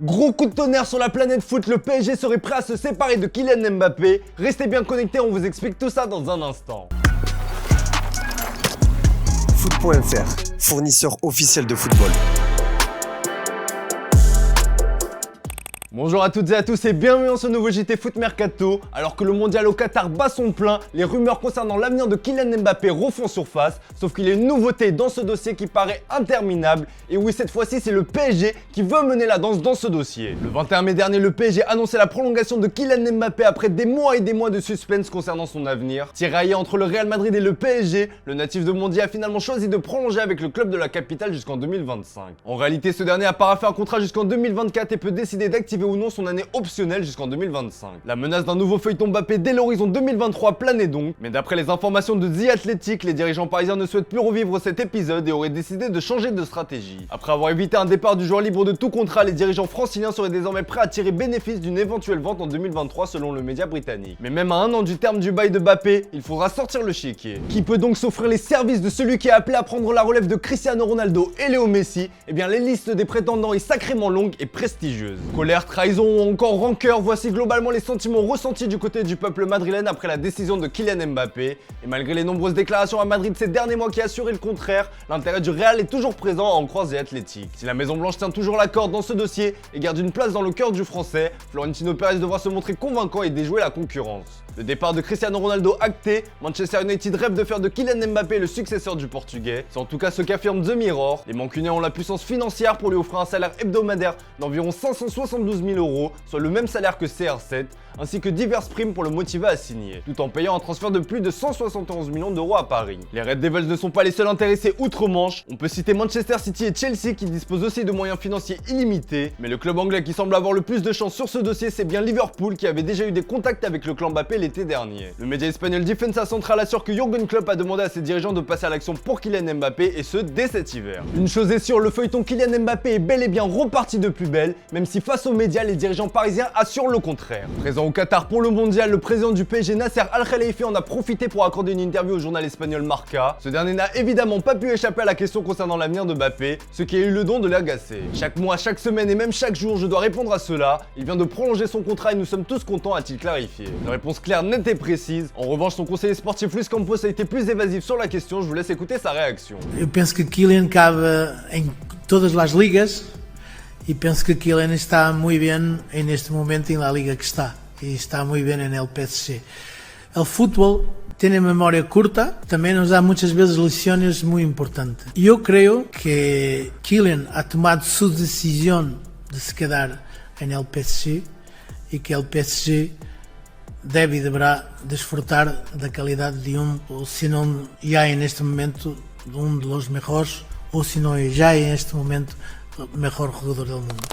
Gros coup de tonnerre sur la planète foot, le PSG serait prêt à se séparer de Kylian Mbappé. Restez bien connectés, on vous explique tout ça dans un instant. Foot.fr, fournisseur officiel de football. Bonjour à toutes et à tous et bienvenue dans ce nouveau JT Foot Mercato. Alors que le mondial au Qatar bat son plein, les rumeurs concernant l'avenir de Kylian Mbappé refont surface. Sauf qu'il y a une nouveauté dans ce dossier qui paraît interminable. Et oui, cette fois-ci, c'est le PSG qui veut mener la danse dans ce dossier. Le 21 mai dernier, le PSG annonçait la prolongation de Kylian Mbappé après des mois et des mois de suspense concernant son avenir. Tiraillé entre le Real Madrid et le PSG, le natif de Bondy a finalement choisi de prolonger avec le club de la capitale jusqu'en 2025. En réalité, ce dernier a paraphé un contrat jusqu'en 2024 et peut décider d'activer ou non son année optionnelle jusqu'en 2025. La menace d'un nouveau feuilleton Mbappé dès l'horizon 2023 planait donc, mais d'après les informations de The Athletic, les dirigeants parisiens ne souhaitent plus revivre cet épisode et auraient décidé de changer de stratégie. Après avoir évité un départ du joueur libre de tout contrat, les dirigeants franciliens seraient désormais prêts à tirer bénéfice d'une éventuelle vente en 2023 selon le média britannique. Mais même à un an du terme du bail de Mbappé, il faudra sortir le chéquier. Qui peut donc s'offrir les services de celui qui est appelé à prendre la relève de Cristiano Ronaldo et Léo Messi? Eh bien, les listes des prétendants est sacrément longue et prestigieuse. Colère, trahison ou encore rancœur, voici globalement les sentiments ressentis du côté du peuple madrilène après la décision de Kylian Mbappé. Et malgré les nombreuses déclarations à Madrid ces derniers mois qui assuraient le contraire, l'intérêt du Real est toujours présent à en croire The Athletic. Si la Maison Blanche tient toujours la corde dans ce dossier et garde une place dans le cœur du français, Florentino Pérez devra se montrer convaincant et déjouer la concurrence. Le départ de Cristiano Ronaldo acté, Manchester United rêve de faire de Kylian Mbappé le successeur du Portugais. C'est en tout cas ce qu'affirme The Mirror. Les Mancuniens ont la puissance financière pour lui offrir un salaire hebdomadaire d'environ 572 000 €, soit le même salaire que CR7, ainsi que diverses primes pour le motiver à signer, tout en payant un transfert de plus de 171 millions d'euros à Paris. Les Red Devils ne sont pas les seuls intéressés outre-Manche. On peut citer Manchester City et Chelsea qui disposent aussi de moyens financiers illimités, mais le club anglais qui semble avoir le plus de chance sur ce dossier, c'est bien Liverpool qui avait déjà eu des contacts avec le clan Mbappé l'été dernier. Le média espagnol Defensa Central assure que Jürgen Klopp a demandé à ses dirigeants de passer à l'action pour Kylian Mbappé et ce dès cet hiver. Une chose est sûre, le feuilleton Kylian Mbappé est bel et bien reparti de plus belle, même si face aux médias, les dirigeants parisiens assurent le contraire. Présent au Qatar pour le mondial, le président du PSG Nasser Al-Khelaifi en a profité pour accorder une interview au journal espagnol Marca. Ce dernier n'a évidemment pas pu échapper à la question concernant l'avenir de Mbappé, ce qui a eu le don de l'agacer. Chaque mois, chaque semaine et même chaque jour, je dois répondre à cela. Il vient de prolonger son contrat et nous sommes tous contents, a-t-il clarifié. Une réponse claire, nette et précise. En revanche, son conseiller sportif Luis Campos a été plus évasif sur la question. Je vous laisse écouter sa réaction. Eu penso que Kylian cabe em todas as ligas e penso que Kylian está muy bien en este momento en la liga que está e está muy bien en el PSG. El fútbol tiene memoria curta, também nos dá muitas vezes lições muito importantes. E eu creio que Kylian ha tomado su decisión de se quedar en el PSG e que el PSG deve e deverá desfrutar da qualidade de ou se não já é neste momento dos mejores, ou se não já é neste momento o melhor jogador do mundo.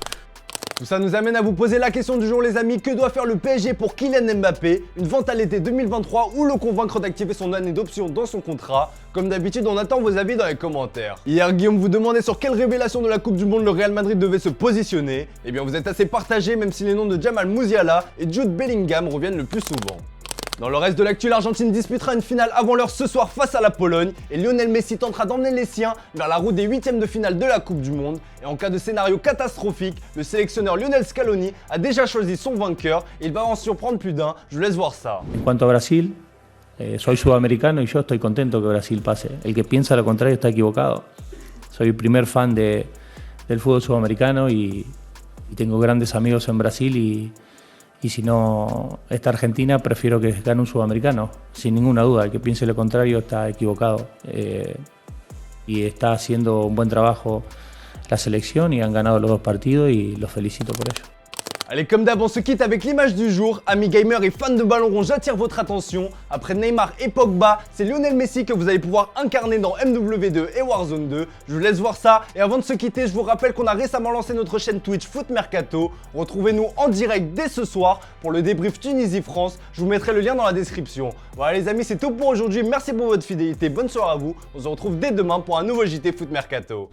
Tout ça nous amène à vous poser la question du jour les amis, que doit faire le PSG pour Kylian Mbappé? Une vente à l'été 2023 ou le convaincre d'activer son année d'option dans son contrat? Comme d'habitude, on attend vos avis dans les commentaires. Hier, Guillaume vous demandait sur quelle révélation de la Coupe du Monde le Real Madrid devait se positionner. Eh bien vous êtes assez partagés, même si les noms de Jamal Musiala et Jude Bellingham reviennent le plus souvent. Dans le reste de l'actu, l'Argentine disputera une finale avant l'heure ce soir face à la Pologne et Lionel Messi tentera d'emmener les siens vers la route des huitièmes de finale de la Coupe du Monde. Et en cas de scénario catastrophique, le sélectionneur Lionel Scaloni a déjà choisi son vainqueur et il va en surprendre plus d'un. Je vous laisse voir ça. En cuanto a Brasil, soy sudamericano y yo estoy contento que Brasil pase. El que piensa lo contrario está equivocado. Soy el primer fan del fútbol sudamericano y tengo grandes amigos en Brasil y si no está Argentina, prefiero que gane un sudamericano, sin ninguna duda. El que piense lo contrario está equivocado. Y está haciendo un buen trabajo la selección y han ganado los dos partidos y los felicito por ello. Allez, comme d'hab, on se quitte avec l'image du jour. Amis gamers et fans de ballon rond, j'attire votre attention. Après Neymar et Pogba, c'est Lionel Messi que vous allez pouvoir incarner dans MW2 et Warzone 2. Je vous laisse voir ça. Et avant de se quitter, je vous rappelle qu'on a récemment lancé notre chaîne Twitch Foot Mercato. Retrouvez-nous en direct dès ce soir pour le débrief Tunisie-France. Je vous mettrai le lien dans la description. Voilà les amis, c'est tout pour aujourd'hui. Merci pour votre fidélité. Bonne soirée à vous. On se retrouve dès demain pour un nouveau JT Foot Mercato.